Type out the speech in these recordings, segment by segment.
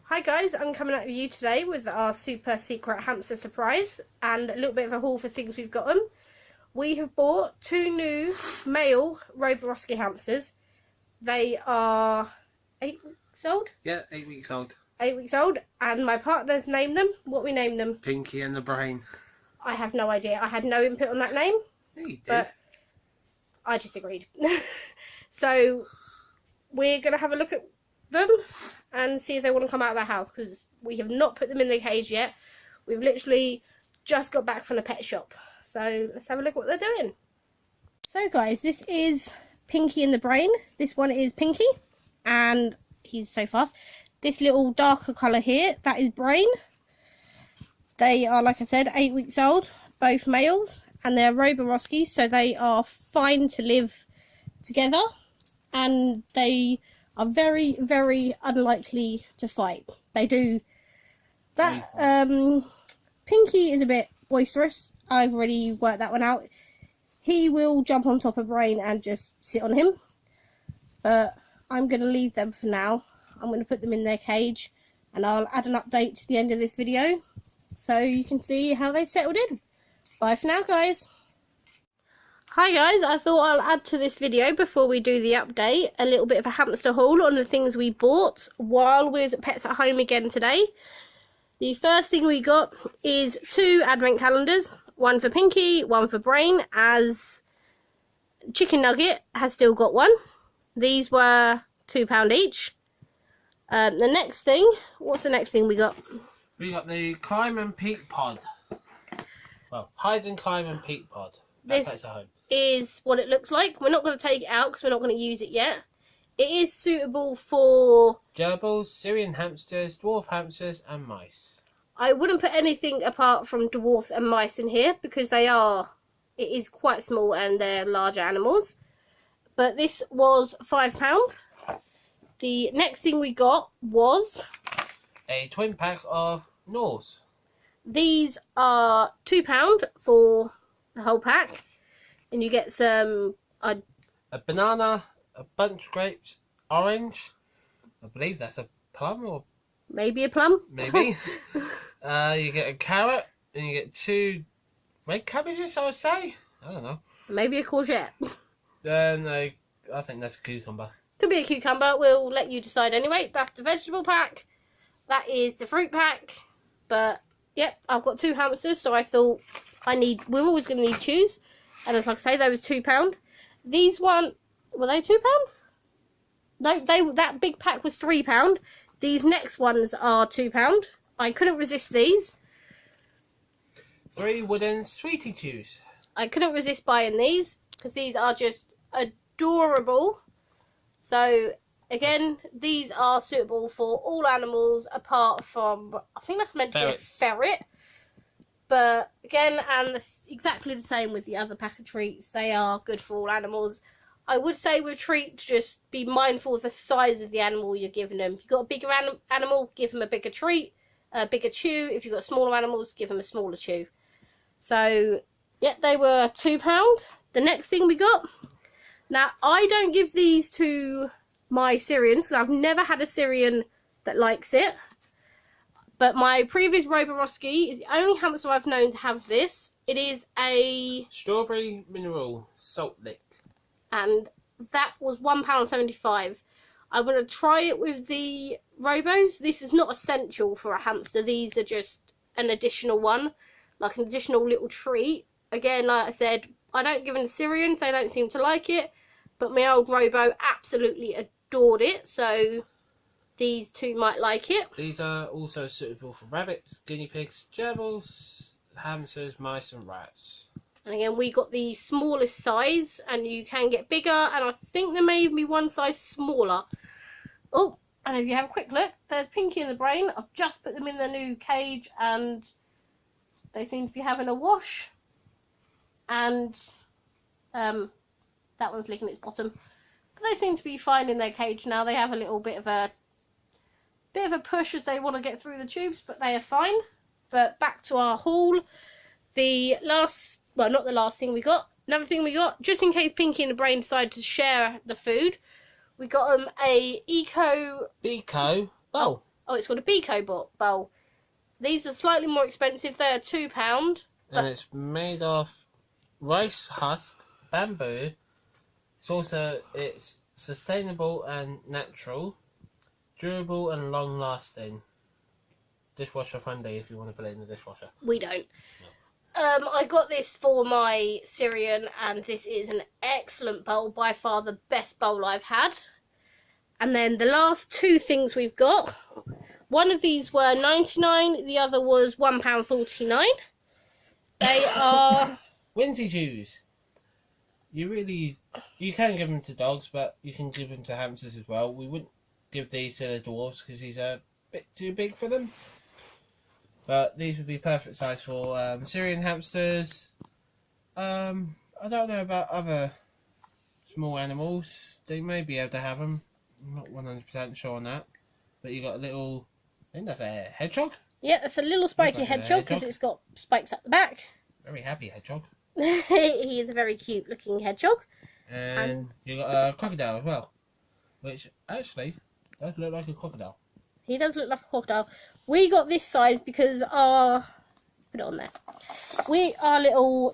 Hi guys, I'm coming at you today with our super secret hamster surprise and a little bit of a haul for things we've got them. We have bought two new male Roborosky hamsters. They are 8 weeks old? Yeah, 8 weeks old. 8 weeks old, and my partner's named them. What we named them? Pinkie and the Brain. I have no idea. I had no input on that name. Yeah, you did. But I just agreed. So we're going to have a look at them and see if they want to come out of their house, because we have not put them in the cage yet. We've literally just got back from the pet shop, so let's have a look at what they're doing. So guys, this is Pinkie and the Brain. This one is Pinkie, and he's so fast. This little darker colour here, that is Brain. They are, like I said, 8 weeks old, both males, and they're Roborosky, so they are fine to live together, and they are very, very unlikely to fight. They do that. Pinkie is a bit boisterous. I've already worked that one out. He will jump on top of Brain and just sit on him. But I'm going to leave them for now. I'm going to put them in their cage, and I'll add an update to the end of this video so you can see how they've settled in. Bye for now, guys. Hi guys, I thought I'll add to this video before we do the update a little bit of a hamster haul on the things we bought while we was at Pets at Home again today. The first thing we got is 2 advent calendars, one for Pinkie, one for Brain, as Chicken Nugget has still got one. These were £2 each. The next thing, what's the next thing we got? We got the Climb and Peak Pod. Well, Hide and Climb and Peak Pod. At Pets at Home. Is what it looks like. We're not going to take it out because we're not going to use it yet. It is suitable for gerbils, Syrian hamsters, dwarf hamsters and mice. I wouldn't put anything apart from dwarfs and mice in here because it is quite small and they're larger animals. But this was £5. The next thing we got was a twin pack of Norse. These are £2 for the whole pack. And you get some... a banana, a bunch of grapes, orange. I believe that's a plum or... maybe a plum. Maybe. You get a carrot, and you get 2 red cabbages, I would say. I don't know. Maybe a courgette. Then I think that's a cucumber. Could be a cucumber. We'll let you decide anyway. That's the vegetable pack. That is the fruit pack. But, yep, I've got 2 hamsters, so I thought we're always going to need chews. And as like I say, they was £2. These one, were they £2? No, that big pack was £3. These next ones are £2. I couldn't resist these. 3 wooden sweetie chews. I couldn't resist buying these because these are just adorable. So again, these are suitable for all animals apart from, I think that's meant to be a ferret. But again, and exactly the same with the other pack of treats. They are good for all animals. I would say with treats, just be mindful of the size of the animal you're giving them. If you've got a bigger animal, give them a bigger treat, a bigger chew. If you've got smaller animals, give them a smaller chew. So, yeah, they were £2. The next thing we got. Now, I don't give these to my Syrians because I've never had a Syrian that likes it. But my previous Roborosky is the only hamster I've known to have this. It is a strawberry mineral salt lick. And that was £1.75. I'm going to try it with the Robos. This is not essential for a hamster. These are just an additional one. Like an additional little treat. Again, like I said, I don't give them to Syrians. They don't seem to like it. But my old Robo absolutely adored it. So these 2 might like it. These are also suitable for rabbits, guinea pigs, gerbils, hamsters, mice and rats. And again, we got the smallest size, and you can get bigger, and I think there may even be one size smaller. Oh, and if you have a quick look, there's Pinkie and the Brain. I've just put them in the new cage, and they seem to be having a wash. And that one's licking its bottom. But they seem to be fine in their cage now. They have a little bit of a push as they want to get through the tubes, but they are fine. But back to our haul. The last, well, not the last thing we got. Another thing we got, just in case Pinkie and the Brain decide to share the food, we got them a Beco. Oh, Oh, it's called a Beco bowl. These are slightly more expensive. They are £2. And it's made of rice husk, bamboo. It's sustainable and natural, durable and long lasting. Dishwasher friendly if you want to put it in the dishwasher. We don't. I got this for my Syrian, and this is an excellent bowl, by far the best bowl I've had. And then the last two things we've got, one of these were 99, the other was £1.49. They are Whimsy chews. You can give them to dogs, but you can give them to hamsters as well. We wouldn't give these to the dwarves because he's a bit too big for them. But these would be perfect size for Syrian hamsters. I don't know about other small animals. They may be able to have them. I'm not 100% sure on that. But you got a little, I think that's a hedgehog? Yeah, it's a little spiky Like hedgehog because it's got spikes at the back. Very happy hedgehog. He is a very cute looking hedgehog. And you got a crocodile as well. Which actually does look like a crocodile. He does look like a crocodile. We got this size because our little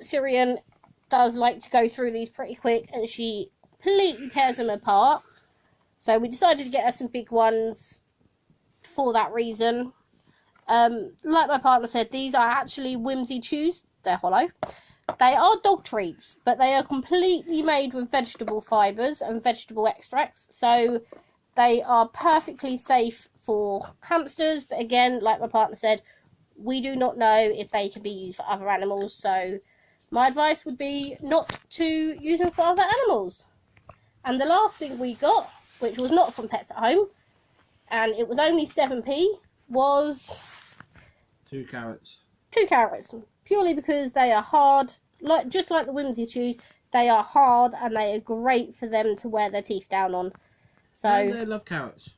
Syrian does like to go through these pretty quick, and she completely tears them apart. So we decided to get her some big ones for that reason. Like my partner said, these are actually Whimsy Chews. They're hollow. They are dog treats, but they are completely made with vegetable fibres and vegetable extracts. So they are perfectly safe for hamsters, but again, like my partner said, we do not know if they can be used for other animals, so my advice would be not to use them for other animals. And the last thing we got, which was not from Pets at Home, and it was only 7p, was 2 carrots. 2 carrots, purely because they are hard, just like the Whimsy Chews. They are hard and they are great for them to wear their teeth down on. So And they love carrots.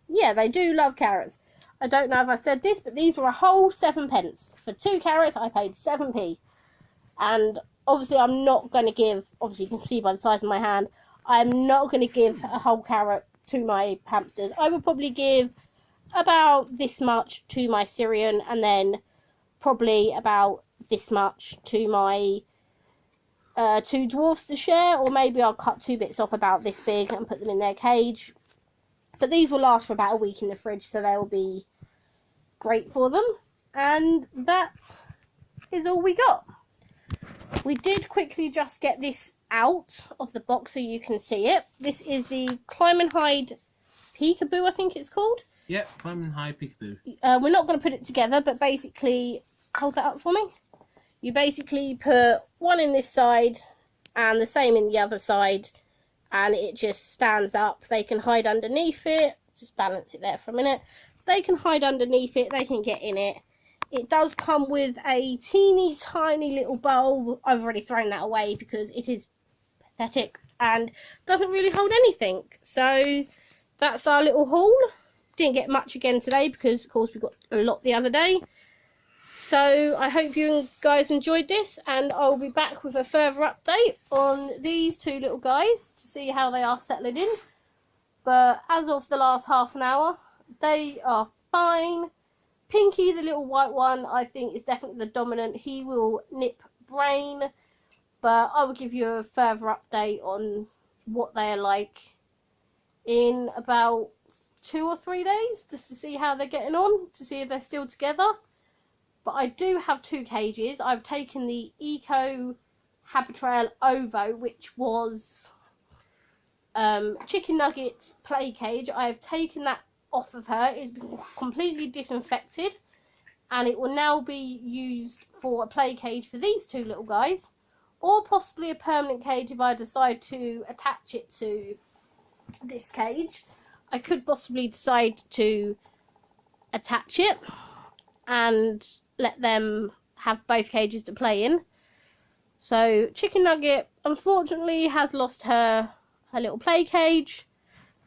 Yeah, they do love carrots. I don't know if I said this, but these were a whole 7p. For 2 carrots, I paid 7p. And obviously, I'm not going to give, obviously you can see by the size of my hand, I'm not going to give a whole carrot to my hamsters. I would probably give about this much to my Syrian, and then probably about this much to my 2 dwarfs to share, or maybe I'll cut 2 bits off about this big and put them in their cage. But these will last for about a week in the fridge, so they will be great for them. And that is all we got. We did quickly just get this out of the box so you can see it. This is the Climb and Hide Peekaboo, I think it's called. Yep, Climb and Hide Peekaboo. We're not going to put it together, but basically, hold that up for me. You basically put one in this side and the same in the other side, and it just stands up. They can hide underneath it. Just balance it there for a minute. They can hide underneath it. They can get in it. It does come with a teeny tiny little bowl. I've already thrown that away because it is pathetic and doesn't really hold anything. So that's our little haul. Didn't get much again today because, of course, we got a lot the other day. So I hope you guys enjoyed this, and I'll be back with a further update on these 2 little guys to see how they are settling in. But as of the last half an hour, they are fine. Pinkie, the little white one, I think is definitely the dominant. He will nip brain, but I will give you a further update on what they are like in about 2 or 3 days, just to see how they're getting on, to see if they're still together. But I do have 2 cages. I've taken the Eco Habitrail Ovo, which was Chicken Nugget's play cage. I have taken that off of her. It's been completely disinfected, and it will now be used for a play cage for these 2 little guys, or possibly a permanent cage if I decide to attach it to this cage. I could possibly decide to attach it and let them have both cages to play in. So Chicken Nugget unfortunately has lost her little play cage,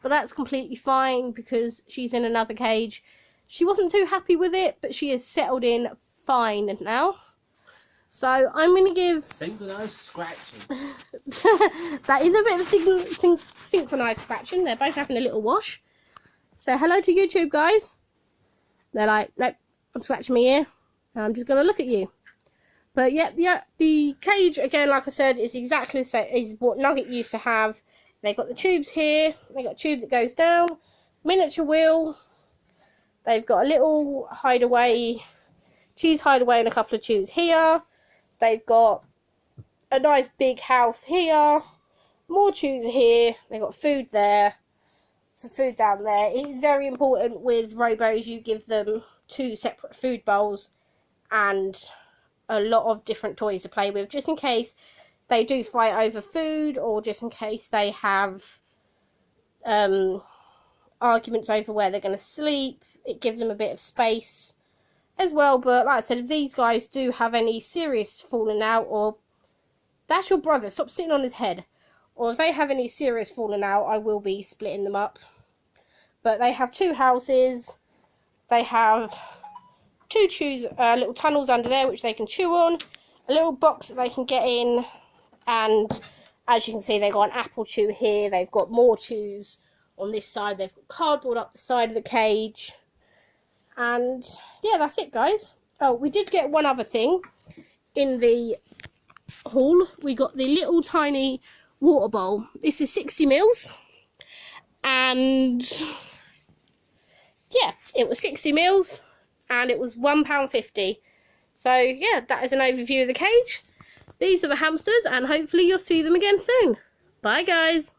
but that's completely fine because she's in another cage. She wasn't too happy with it, but she has settled in fine now. So I'm going to give... Synchronised scratching. That is a bit of synchronised scratching. They're both having a little wash. So hello to YouTube, guys. They're like, nope, I'm scratching my ear. I'm just going to look at you. But yeah, the cage, again, like I said, is exactly the same as what Nugget used to have. They've got the tubes here. They've got a tube that goes down. Miniature wheel. They've got a little hideaway, cheese hideaway and a couple of tubes here. They've got a nice big house here. More tubes here. They've got food there. Some food down there. It's very important with robos you give them 2 separate food bowls and a lot of different toys to play with, just in case they do fight over food, or just in case they have arguments over where they're going to sleep. It gives them a bit of space as well. But like I said, if these guys do have any serious falling out, or that's your brother, stop sitting on his head, or if they have any serious falling out, I will be splitting them up. But they have 2 houses. They have 2 little tunnels under there which they can chew on, a little box that they can get in, and as you can see, they've got an apple chew here. They've got more chews on this side. They've got cardboard up the side of the cage, and yeah, that's it, guys. Oh, we did get one other thing in the haul. We got the little tiny water bowl. This is 60 mils, and yeah, it was 60 mils. And it was £1.50. So yeah, that is an overview of the cage. These are the hamsters, and hopefully you'll see them again soon. Bye guys.